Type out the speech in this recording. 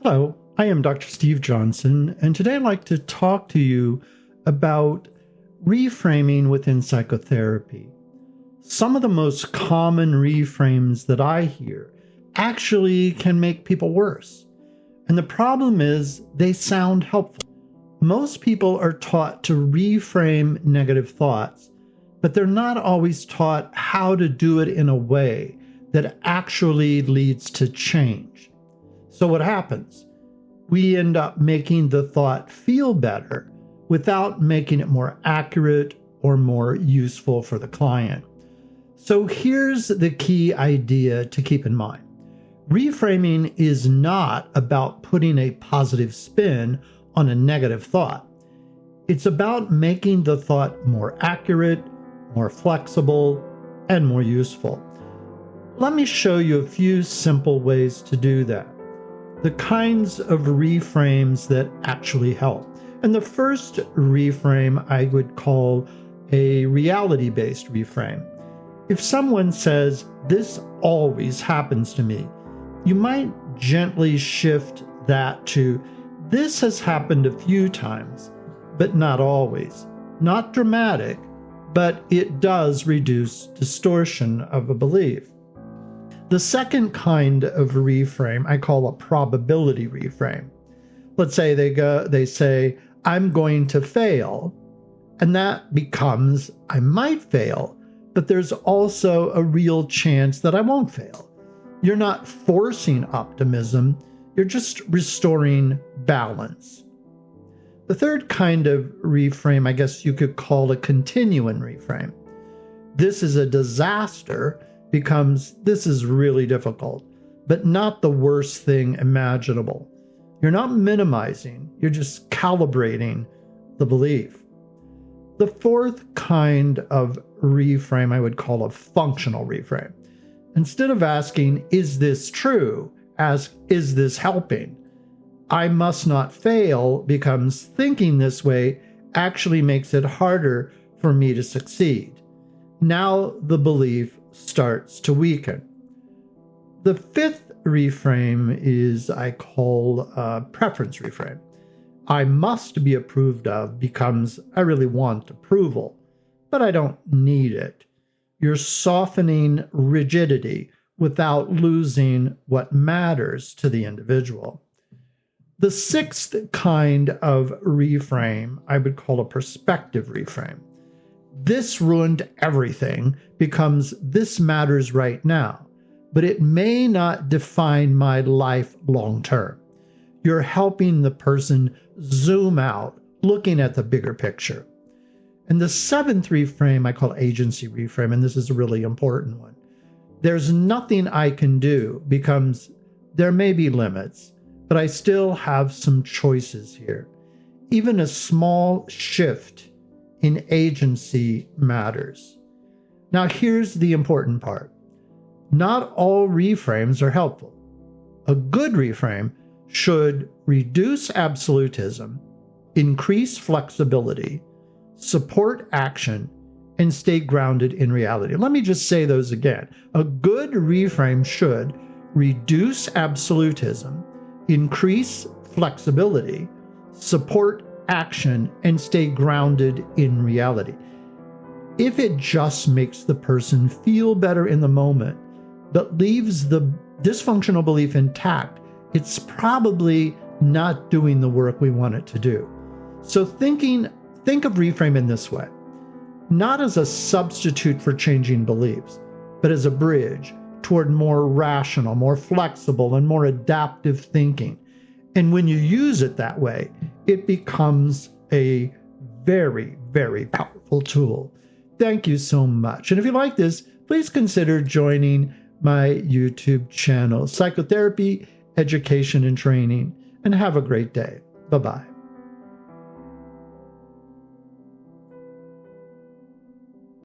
Hello, I am Dr. Steve Johnson, and today I'd like to talk to you about reframing within psychotherapy. Some of the most common reframes that I hear actually can make people worse. And the problem is they sound helpful. Most people are taught to reframe negative thoughts, but they're not always taught how to do it in a way that actually leads to change. So what happens? We end up making the thought feel better without making it more accurate or more useful for the client. So here's the key idea to keep in mind. Reframing is not about putting a positive spin on a negative thought. It's about making the thought more accurate, more flexible, and more useful. Let me show you a few simple ways to do that. The kinds of reframes that actually help. And the first reframe I would call a reality-based reframe. If someone says, "This always happens to me," you might gently shift that to, "This has happened a few times, but not always." Not dramatic, but it does reduce distortion of a belief. The second kind of reframe I call a probability reframe. Let's say they say, "I'm going to fail," and that becomes, "I might fail, but there's also a real chance that I won't fail." You're not forcing optimism, you're just restoring balance. The third kind of reframe, I guess you could call a continuing reframe. "This is a disaster," becomes, "This is really difficult, but not the worst thing imaginable." You're not minimizing, you're just calibrating the belief. The fourth kind of reframe I would call a functional reframe. Instead of asking, "Is this true?" ask, "Is this helping?" "I must not fail" becomes, "Thinking this way actually makes it harder for me to succeed." Now the belief starts to weaken. The fifth reframe is I call a preference reframe. "I must be approved of" becomes, "I really want approval, but I don't need it." You're softening rigidity without losing what matters to the individual. The sixth kind of reframe I would call a perspective reframe. "This ruined everything" becomes, "This matters right now, but it may not define my life long term." You're helping the person zoom out, looking at the bigger picture. And the seventh reframe I call agency reframe, and this is a really important one. "There's nothing I can do" becomes, "There may be limits, but I still have some choices here." Even a small shift in agency matters. Now here's the important part. Not all reframes are helpful. A good reframe should reduce absolutism, increase flexibility, support action, and stay grounded in reality. Let me just say those again. A good reframe should reduce absolutism, increase flexibility, support action, and stay grounded in reality. If it just makes the person feel better in the moment, but leaves the dysfunctional belief intact, it's probably not doing the work we want it to do. So think of reframe in this way, not as a substitute for changing beliefs, but as a bridge toward more rational, more flexible, and more adaptive thinking. And when you use it that way, it becomes a very, very powerful tool. Thank you so much. And if you like this, please consider joining my YouTube channel, Psychotherapy, Education, and Training, and have a great day. Bye-bye.